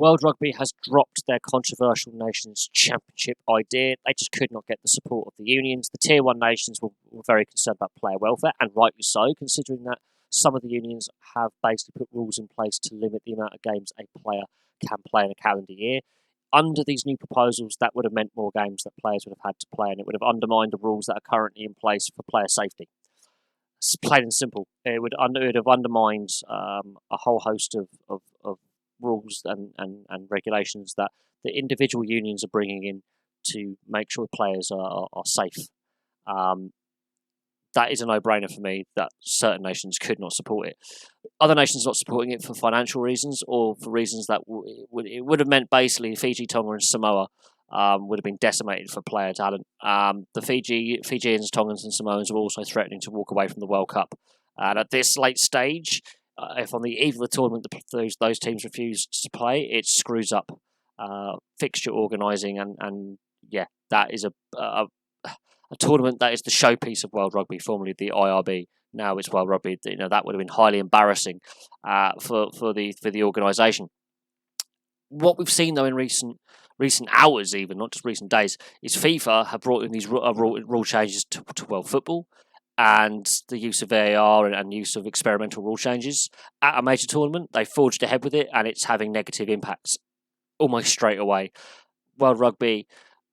World Rugby has dropped their controversial Nations Championship idea. They just could not get the support of the unions. The Tier 1 nations were very concerned about player welfare, and rightly so, considering that some of the unions have basically put rules in place to limit the amount of games a player can play in a calendar year. Under these new proposals, that would have meant more games that players would have had to play, and it would have undermined the rules that are currently in place for player safety. It's plain and simple. It would have undermined a whole host of rules and regulations that the individual unions are bringing in to make sure players are safe. That is a no-brainer for me that certain nations could not support it. Other nations not supporting it for financial reasons or for reasons that it would have meant basically Fiji, Tonga and Samoa would have been decimated for player talent. The Fijians, Tongans and Samoans are also threatening to walk away from the World Cup. And at this late stage, if on the eve of the tournament those teams refuse to play, it screws up fixture organising and yeah, that is a tournament that is the showpiece of World Rugby, formerly the IRB. Now it's World Rugby. That would have been highly embarrassing for the organisation. What we've seen though in recent hours, even not just recent days, is FIFA have brought in these rule changes to world football, and the use of VAR and use of experimental rule changes at a major tournament. They forged ahead with it, and it's having negative impacts almost straight away. World Rugby,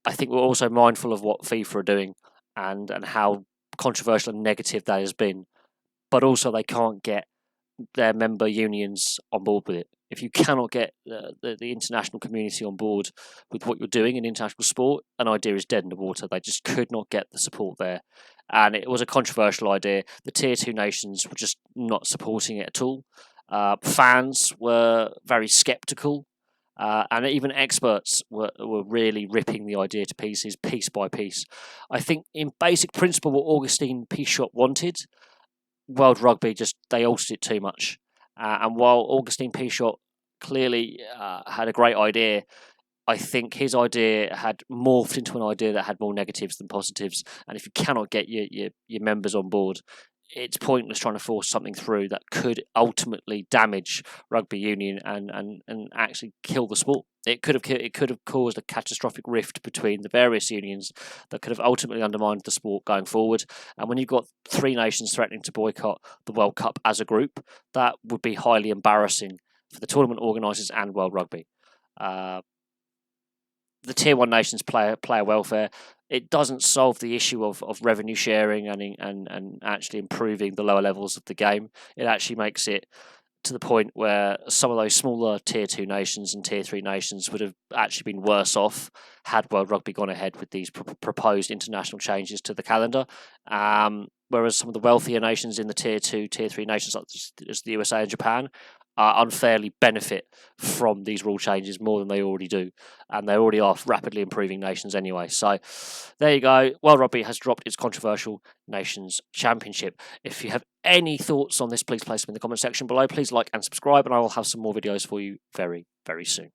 I think we're also mindful of what FIFA are doing and how controversial and negative that has been, but also they can't get their member unions on board with it. If you cannot get the international community on board with what you're doing in international sport, an idea is dead in the water. They just could not get the support there. And it was a controversial idea. The Tier 2 nations were just not supporting it at all. Fans were very sceptical. And even experts were really ripping the idea to pieces, piece by piece. I think in basic principle what Augustine Pichot wanted, World Rugby they altered it too much. And while Augustine Pichot clearly had a great idea, I think his idea had morphed into an idea that had more negatives than positives. And if you cannot get your members on board, it's pointless trying to force something through that could ultimately damage rugby union and actually kill the sport. It could have caused a catastrophic rift between the various unions that could have ultimately undermined the sport going forward. And when you've got 3 nations threatening to boycott the World Cup as a group, that would be highly embarrassing for the tournament organisers and World Rugby. The Tier 1 nations player welfare, it doesn't solve the issue of revenue sharing and actually improving the lower levels of the game. It actually makes it to the point where some of those smaller Tier 2 nations and Tier 3 nations would have actually been worse off had World Rugby gone ahead with these proposed international changes to the calendar. Whereas some of the wealthier nations in the Tier 2, Tier 3 nations, such as the USA and Japan, unfairly benefit from these rule changes more than they already do. And they already are rapidly improving nations anyway. So there you go. World Rugby has dropped its controversial Nations Championship. If you have any thoughts on this, please place them in the comment section below. Please like and subscribe, and I will have some more videos for you very, very soon.